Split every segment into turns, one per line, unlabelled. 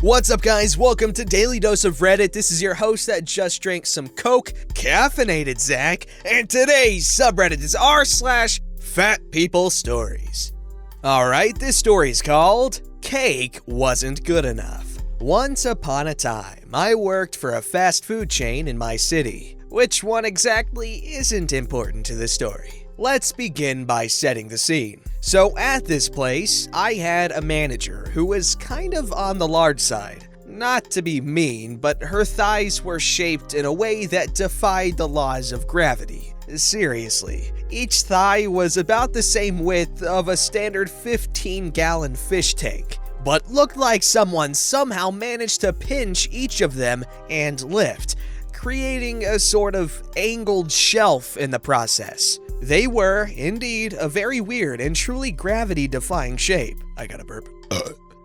What's up, guys? Welcome to Daily Dose of Reddit. This is your host that just drank some Coke, Caffeinated Zach, and today's subreddit is r/FatPeopleStories. Alright, this story is called Cake Wasn't Good Enough. Once upon a time, I worked for a fast food chain in my city. Which one exactly isn't important to the story. Let's begin by setting the scene. So at this place, I had a manager who was kind of on the large side. Not to be mean, but her thighs were shaped in a way that defied the laws of gravity. Seriously, each thigh was about the same width of a standard 15-gallon fish tank, but looked like someone somehow managed to pinch each of them and lift, creating a sort of angled shelf in the process. They were, indeed, a very weird and truly gravity-defying shape. I got a burp.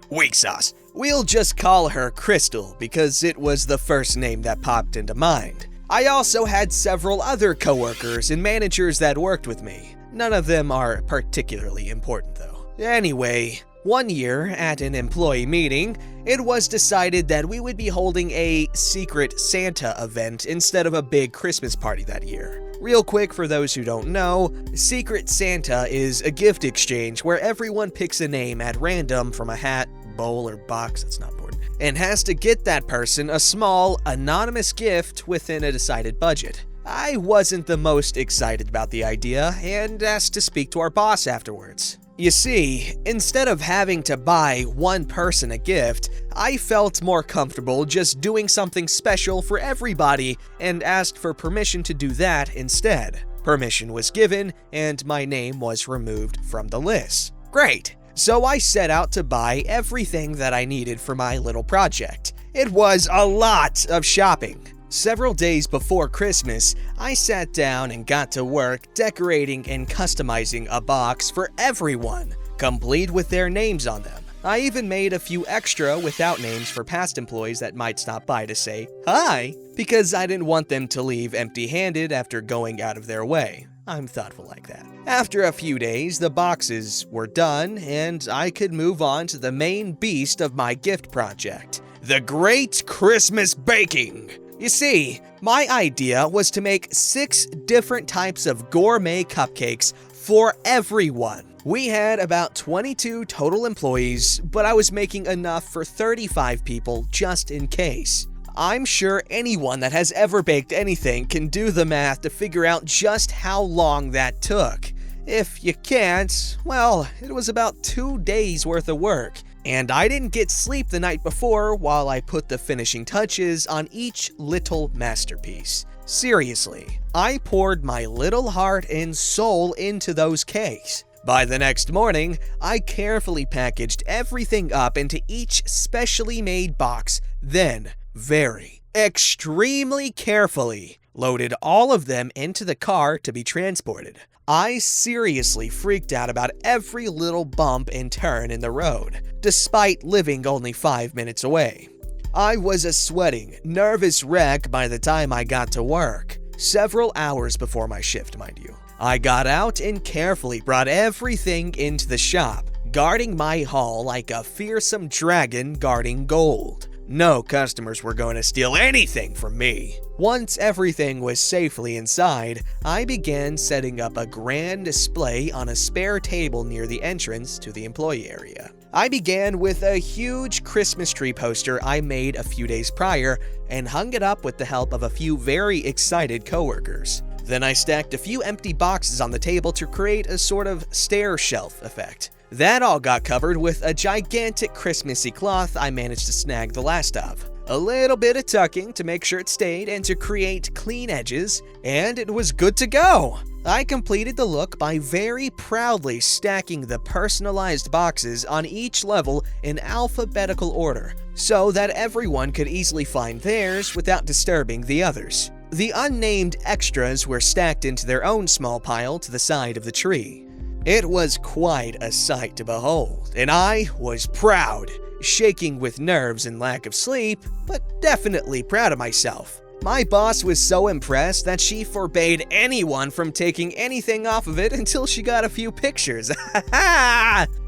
Weak sauce. We'll just call her Crystal because it was the first name that popped into mind. I also had several other coworkers and managers that worked with me. None of them are particularly important, though. Anyway, one year at an employee meeting, it was decided that we would be holding a Secret Santa event instead of a big Christmas party that year. Real quick, for those who don't know, Secret Santa is a gift exchange where everyone picks a name at random from a hat, bowl, or box, that's not important, and has to get that person a small, anonymous gift within a decided budget. I wasn't the most excited about the idea and asked to speak to our boss afterwards. You see, instead of having to buy one person a gift, I felt more comfortable just doing something special for everybody and asked for permission to do that instead. Permission was given, and my name was removed from the list. Great! So I set out to buy everything that I needed for my little project. It was a lot of shopping. Several days before Christmas, I sat down and got to work decorating and customizing a box for everyone, complete with their names on them. I even made a few extra without names for past employees that might stop by to say hi, because I didn't want them to leave empty-handed after going out of their way. I'm thoughtful like that. After a few days, the boxes were done, and I could move on to the main beast of my gift project, the Great Christmas Baking. You see, my idea was to make 6 different types of gourmet cupcakes for everyone. We had about 22 total employees, but I was making enough for 35 people just in case. I'm sure anyone that has ever baked anything can do the math to figure out just how long that took. If you can't, well, it was about 2 days worth of work. And I didn't get sleep the night before while I put the finishing touches on each little masterpiece. Seriously, I poured my little heart and soul into those cakes. By the next morning, I carefully packaged everything up into each specially made box, then, very, extremely carefully, loaded all of them into the car to be transported. I seriously freaked out about every little bump and turn in the road, despite living only 5 minutes away. I was a sweating, nervous wreck by the time I got to work, several hours before my shift, mind you. I got out and carefully brought everything into the shop, guarding my haul like a fearsome dragon guarding gold. No customers were going to steal anything from me. Once everything was safely inside, I began setting up a grand display on a spare table near the entrance to the employee area. I began with a huge Christmas tree poster I made a few days prior and hung it up with the help of a few very excited coworkers. Then I stacked a few empty boxes on the table to create a sort of stair shelf effect. That all got covered with a gigantic Christmassy cloth I managed to snag the last of. A little bit of tucking to make sure it stayed and to create clean edges, and it was good to go. I completed the look by very proudly stacking the personalized boxes on each level in alphabetical order, so that everyone could easily find theirs without disturbing the others. The unnamed extras were stacked into their own small pile to the side of the tree. It was quite a sight to behold, and I was proud, shaking with nerves and lack of sleep, but definitely proud of myself. My boss was so impressed that she forbade anyone from taking anything off of it until she got a few pictures.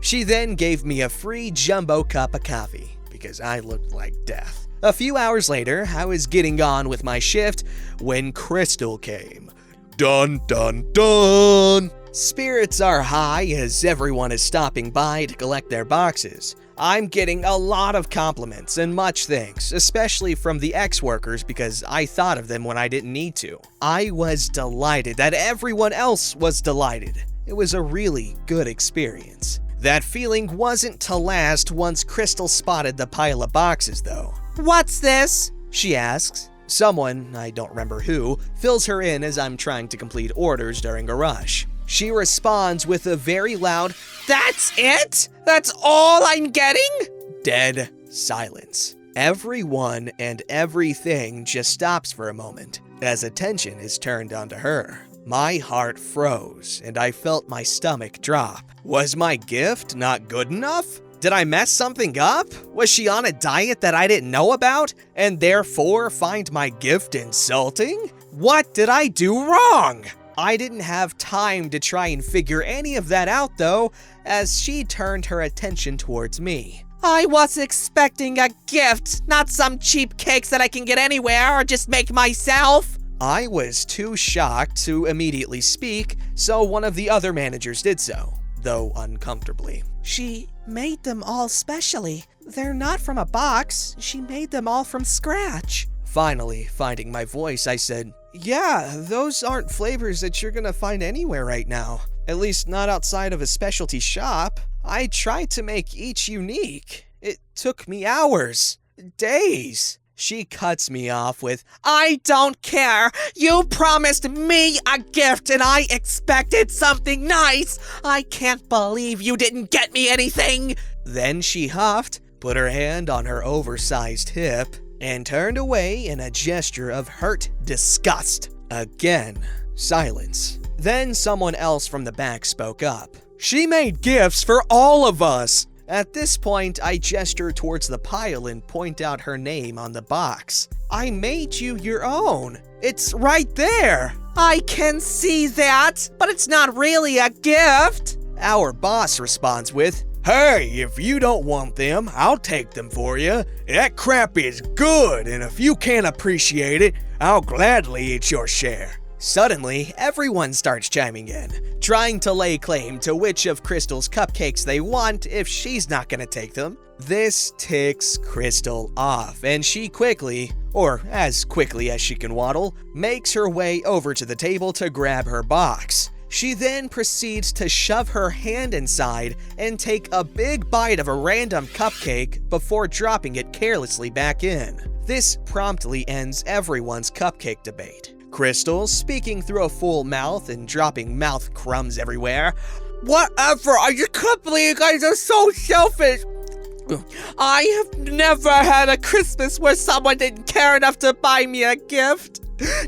She then gave me a free jumbo cup of coffee, because I looked like death. A few hours later, I was getting on with my shift when Crystal came. Dun dun dun! Spirits are high as everyone is stopping by to collect their boxes. I'm getting a lot of compliments and much thanks, especially from the ex-workers because I thought of them when I didn't need to. I was delighted that everyone else was delighted. It was a really good experience. That feeling wasn't to last once Crystal spotted the pile of boxes though. "What's this?" she asks. Someone, I don't remember who, fills her in as I'm trying to complete orders during a rush. She responds with a very loud, "That's it? That's all I'm getting?" Dead silence. Everyone and everything just stops for a moment as attention is turned onto her. My heart froze and I felt my stomach drop. Was my gift not good enough? Did I mess something up? Was she on a diet that I didn't know about and therefore find my gift insulting? What did I do wrong? I didn't have time to try and figure any of that out though, as she turned her attention towards me. "I was expecting a gift, not some cheap cakes that I can get anywhere or just make myself." I was too shocked to immediately speak, so one of the other managers did so, though uncomfortably. "She made them all specially. They're not from a box. She made them all from scratch." Finally, finding my voice, I said, "Yeah, those aren't flavors that you're gonna find anywhere right now. At least not outside of a specialty shop. I tried to make each unique. It took me hours, days." She cuts me off with, "I don't care. You promised me a gift and I expected something nice. I can't believe you didn't get me anything." Then she huffed, put her hand on her oversized hip, and turned away in a gesture of hurt disgust. Again, silence. Then someone else from the back spoke up. "She made gifts for all of us." At this point, I gesture towards the pile and point out her name on the box. "I made you your own. It's right there." "I can see that, but it's not really a gift." Our boss responds with, "Hey, if you don't want them, I'll take them for you. That crap is good, and if you can't appreciate it, I'll gladly eat your share." Suddenly, everyone starts chiming in, trying to lay claim to which of Crystal's cupcakes they want if she's not gonna take them. This ticks Crystal off, and she quickly, or as quickly as she can waddle, makes her way over to the table to grab her box. She then proceeds to shove her hand inside and take a big bite of a random cupcake before dropping it carelessly back in. This promptly ends everyone's cupcake debate. Crystal, speaking through a full mouth and dropping mouth crumbs everywhere. "Whatever, I just can't believe you guys are so selfish. I have never had a Christmas where someone didn't care enough to buy me a gift.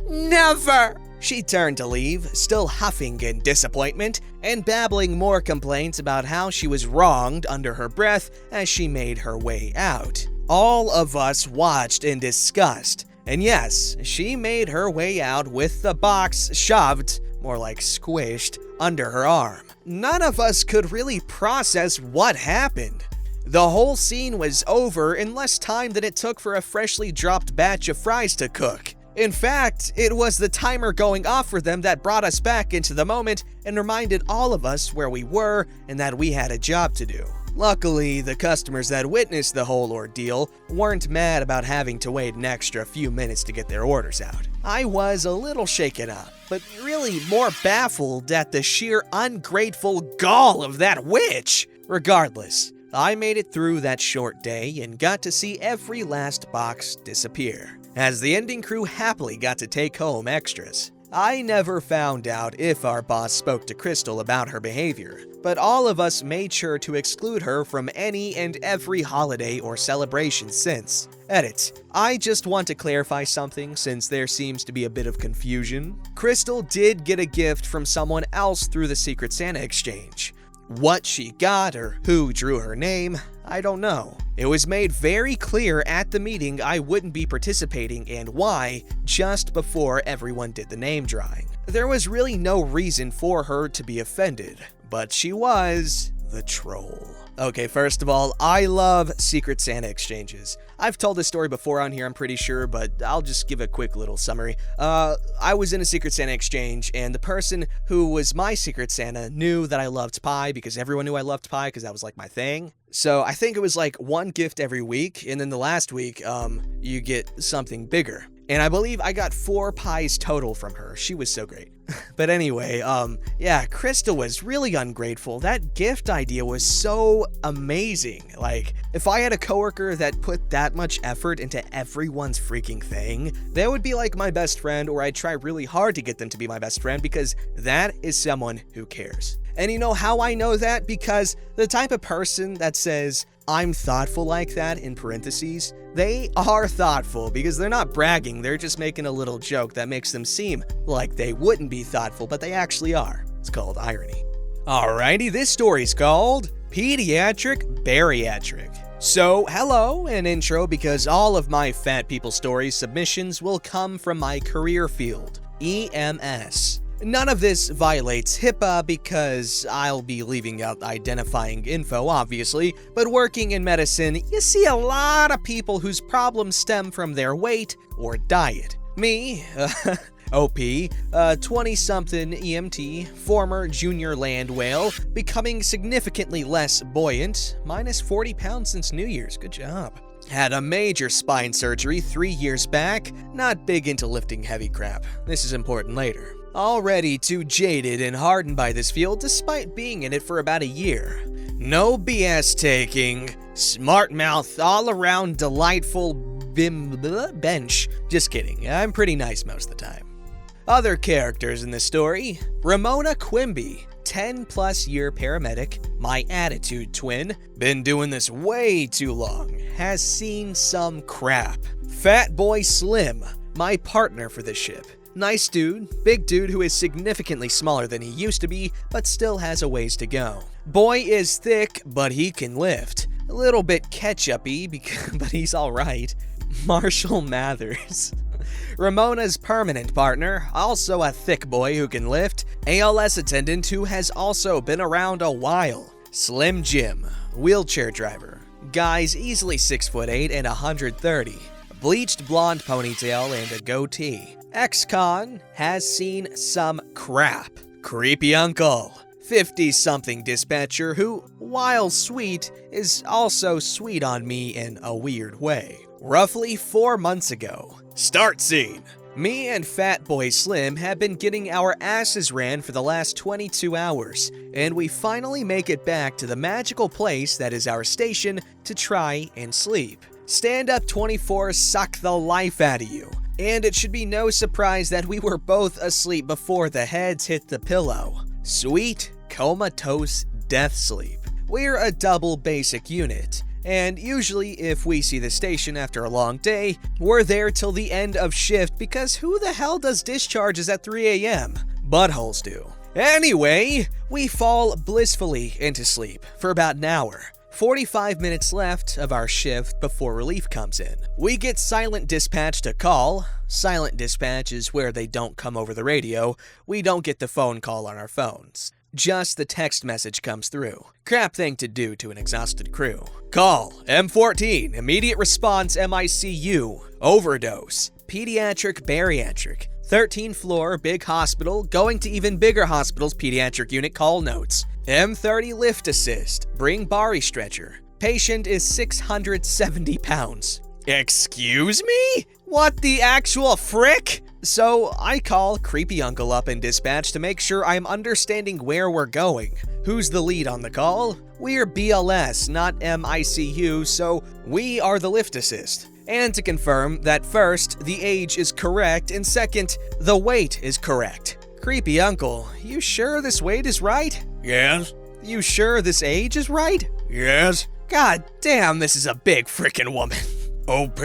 Never." She turned to leave, still huffing in disappointment and babbling more complaints about how she was wronged under her breath as she made her way out. All of us watched in disgust. And yes, she made her way out with the box shoved, more like squished, under her arm. None of us could really process what happened. The whole scene was over in less time than it took for a freshly dropped batch of fries to cook. In fact, it was the timer going off for them that brought us back into the moment and reminded all of us where we were and that we had a job to do. Luckily, the customers that witnessed the whole ordeal weren't mad about having to wait an extra few minutes to get their orders out. I was a little shaken up, but really more baffled at the sheer ungrateful gall of that witch. Regardless, I made it through that short day and got to see every last box disappear, as the ending crew happily got to take home extras. I never found out if our boss spoke to Crystal about her behavior, but all of us made sure to exclude her from any and every holiday or celebration since. Edit. I just want to clarify something since there seems to be a bit of confusion. Crystal did get a gift from someone else through the Secret Santa exchange. What she got or who drew her name, I don't know. It was made very clear at the meeting I wouldn't be participating and why just before everyone did the name drawing. There was really no reason for her to be offended, but she was the troll. Okay, first of all, I love Secret Santa exchanges. I've told this story before on here, I'm pretty sure, but I'll just give a quick little summary. I was in a Secret Santa exchange, and the person who was my Secret Santa knew that I loved pie, because everyone knew I loved pie, because that was like my thing. So I think it was like one gift every week, and then the last week, you get something bigger. And I believe I got 4 pies total from her. She was so great. But anyway, yeah, Krista was really ungrateful. That gift idea was so amazing. Like, if I had a coworker that put that much effort into everyone's freaking thing, they would be like my best friend, or I'd try really hard to get them to be my best friend, because that is someone who cares. And you know how I know that? Because the type of person that says, "I'm thoughtful" like that, in parentheses, they are thoughtful, because they're not bragging, they're just making a little joke that makes them seem like they wouldn't be thoughtful, but they actually are. It's called irony. Alrighty, this story's called Pediatric Bariatric. So, hello, an intro, because all of my Fat People Stories submissions will come from my career field, EMS. None of this violates HIPAA, because I'll be leaving out identifying info, obviously, but working in medicine, you see a lot of people whose problems stem from their weight or diet. Me, OP, 20-something EMT, former junior land whale, becoming significantly less buoyant, minus 40 pounds since New Year's, good job. Had a major spine surgery 3 years back, not big into lifting heavy crap. This is important later. Already too jaded and hardened by this field despite being in it for about a year. No BS taking, smart mouth, all around delightful bench. Just kidding, I'm pretty nice most of the time. Other characters in this story: Ramona Quimby, 10+ year paramedic, my attitude twin, been doing this way too long, has seen some crap. Fat Boy Slim, my partner for this ship. Nice dude, big dude who is significantly smaller than he used to be, but still has a ways to go. Boy is thick, but he can lift. A little bit ketchup-y, but he's alright. Marshall Mathers. Ramona's permanent partner, also a thick boy who can lift. ALS attendant who has also been around a while. Slim Jim, wheelchair driver. Guy's easily 6'8" and 130. Bleached blonde ponytail and a goatee. Ex-con has seen some crap. Creepy uncle, 50-something dispatcher who, while sweet, is also sweet on me in a weird way. Roughly 4 months ago. Start scene. Me and Fat Boy Slim have been getting our asses ran for the last 22 hours, and we finally make it back to the magical place that is our station to try and sleep. Stand Up 24 suck the life out of you. And it should be no surprise that we were both asleep before the heads hit the pillow. Sweet, comatose death sleep. We're a double basic unit, and usually if we see the station after a long day, we're there till the end of shift, because who the hell does discharges at 3 a.m.? Buttholes do. Anyway, we fall blissfully into sleep for about an hour. 45 minutes left of our shift before relief comes in. We get silent dispatch to call. Silent dispatch is where they don't come over the radio. We don't get the phone call on our phones. Just the text message comes through. Crap thing to do to an exhausted crew. Call, M14, immediate response MICU, overdose, pediatric bariatric, 13th floor, big hospital, going to even bigger hospitals, pediatric unit call notes. M30 lift assist, bring Bari stretcher. Patient is 670 pounds. Excuse me? What the actual frick? So I call creepy uncle up in dispatch to make sure I'm understanding where we're going. Who's the lead on the call? We're BLS, not MICU, so we are the lift assist. And to confirm that first, the age is correct, and second, the weight is correct. Creepy uncle, you sure this weight is right?
Yes.
You sure this age is right?
Yes.
God damn, this is a big frickin' woman.
OP,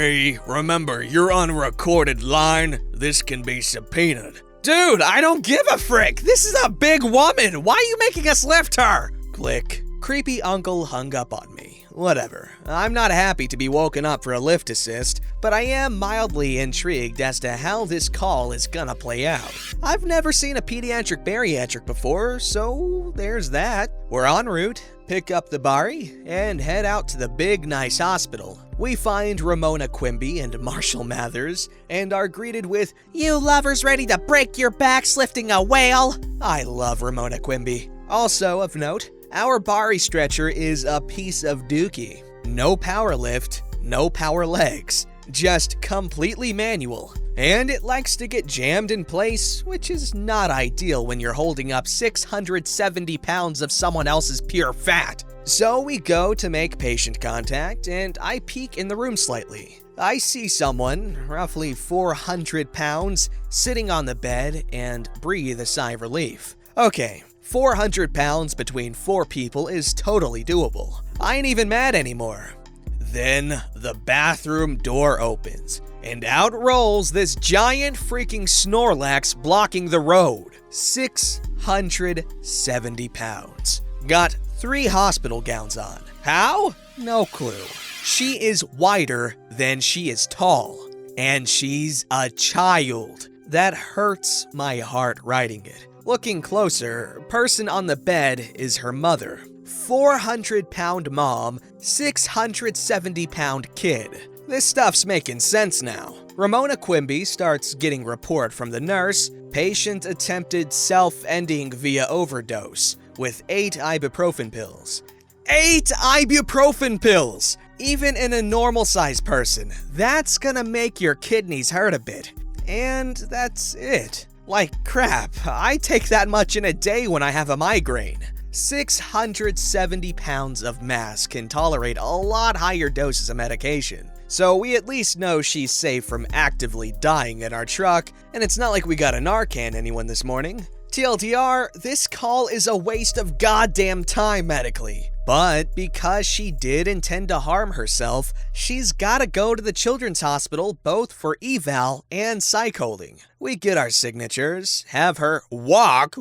remember, you're on a recorded line. This can be subpoenaed.
Dude, I don't give a frick. This is a big woman. Why are you making us lift her? Click. Creepy uncle hung up on me. whatever. I'm not happy to be woken up for a lift assist, but I am mildly intrigued as to how this call is gonna play out. I've never seen a pediatric bariatric before, so there's that. We're en route, pick up the Bari, and head out to the big nice hospital. We find Ramona Quimby and Marshall Mathers, and are greeted with, "You lovers ready to break your backs lifting a whale?" I love Ramona Quimby. Also of note, our Bari stretcher is a piece of dookie. No power lift, no power legs, just completely manual. And it likes to get jammed in place, which is not ideal when you're holding up 670 pounds of someone else's pure fat. So we go to make patient contact, and I peek in the room slightly. I see someone, roughly 400 pounds, sitting on the bed and breathe a sigh of relief. Okay, 400 pounds between 4 people is totally doable. I ain't even mad anymore. Then the bathroom door opens, and out rolls this giant freaking Snorlax blocking the road. 670 pounds. Got 3 hospital gowns on. How? No clue. She is wider than she is tall, and she's a child. That hurts my heart writing it. Looking closer, person on the bed is her mother. 400-pound mom, 670-pound kid. This stuff's making sense now. Ramona Quimby starts getting report from the nurse. Patient attempted self-ending via overdose with 8 ibuprofen pills. 8 ibuprofen pills! Even in a normal-sized person, that's gonna make your kidneys hurt a bit. And that's it. Like crap, I take that much in a day when I have a migraine. 670 pounds of mass can tolerate a lot higher doses of medication. So we at least know she's safe from actively dying in our truck, and it's not like we got a Narcan anyone this morning. TLDR, this call is a waste of goddamn time medically. But because she did intend to harm herself, she's gotta go to the children's hospital both for eval and psych holding. We get our signatures, have her walk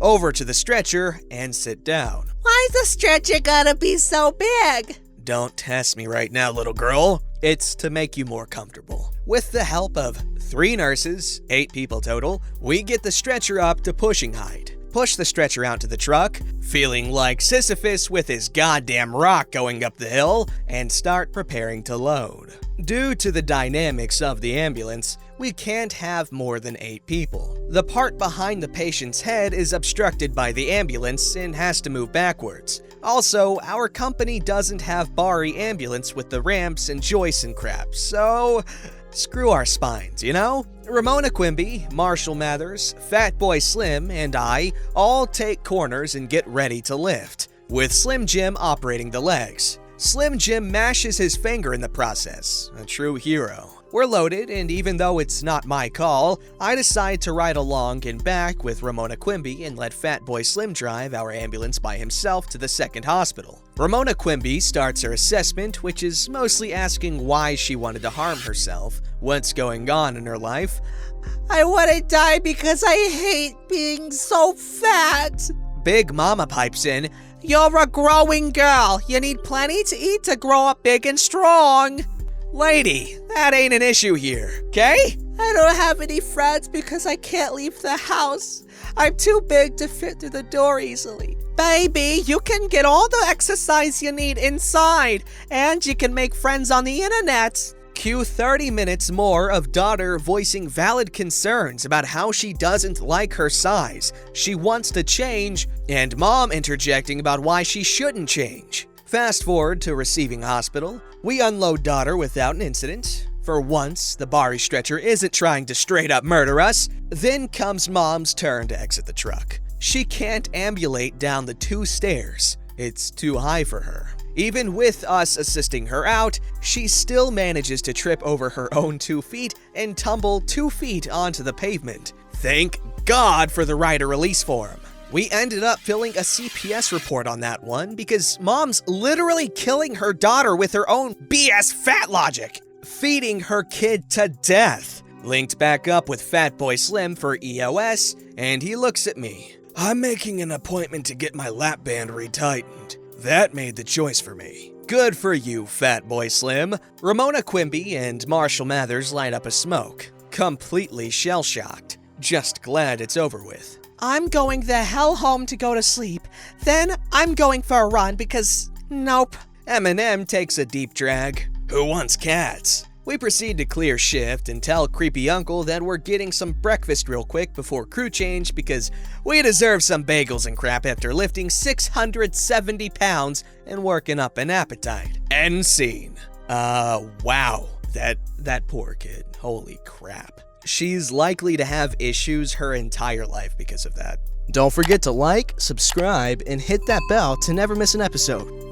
over to the stretcher, and sit down.
Why's the stretcher gotta be so big?
Don't test me right now, little girl. It's to make you more comfortable. With the help of 3 nurses, 8 people total, we get the stretcher up to pushing height. Push the stretcher out to the truck, feeling like Sisyphus with his goddamn rock going up the hill, and start preparing to load. Due to the dynamics of the ambulance, we can't have more than 8 people. The part behind the patient's head is obstructed by the ambulance and has to move backwards. Also, our company doesn't have Bari ambulance with the ramps and joists and crap, so screw our spines, you know? Ramona Quimby, Marshall Mathers, Fatboy Slim, and I all take corners and get ready to lift, with Slim Jim operating the legs. Slim Jim mashes his finger in the process, a true hero. We're loaded, and even though it's not my call, I decide to ride along and back with Ramona Quimby and let Fatboy Slim drive our ambulance by himself to the second hospital. Ramona Quimby starts her assessment, which is mostly asking why she wanted to harm herself, what's going on in her life.
I wanna die because I hate being so fat.
Big Mama pipes in,
You're a growing girl. You need plenty to eat to grow up big and strong.
lady, that ain't an issue here, okay?
I don't have any friends because I can't leave the house. I'm too big to fit through the door easily. Baby, you can get all the exercise you need inside, and you can make friends on the internet.
Cue 30 minutes more of daughter voicing valid concerns about how she doesn't like her size, she wants to change, and mom interjecting about why she shouldn't change. Fast forward to receiving hospital, we unload daughter without an incident. For once, the Bari stretcher isn't trying to straight up murder us. Then comes mom's turn to exit the truck. She can't ambulate down the 2 stairs. It's too high for her. Even with us assisting her out, she still manages to trip over her own 2 feet and tumble 2 feet onto the pavement. Thank God for the rider release form. We ended up filling a CPS report on that one because mom's literally killing her daughter with her own BS fat logic, feeding her kid to death. Linked back up with Fatboy Slim for EOS, and he looks at me. I'm making an appointment to get my lap band retightened. That made the choice for me. Good for you, Fatboy Slim. Ramona Quimby and Marshall Mathers light up a smoke, completely shell-shocked. Just glad it's over with.
I'm going the hell home to go to sleep. Then I'm going for a run because nope.
Eminem takes a deep drag. Who wants cats? We proceed to clear shift and tell creepy uncle that we're getting some breakfast real quick before crew change because we deserve some bagels and crap after lifting 670 pounds and working up an appetite. End scene. Wow. That poor kid. Holy crap. She's likely to have issues her entire life because of that. Don't forget to like, subscribe, and hit that bell to never miss an episode.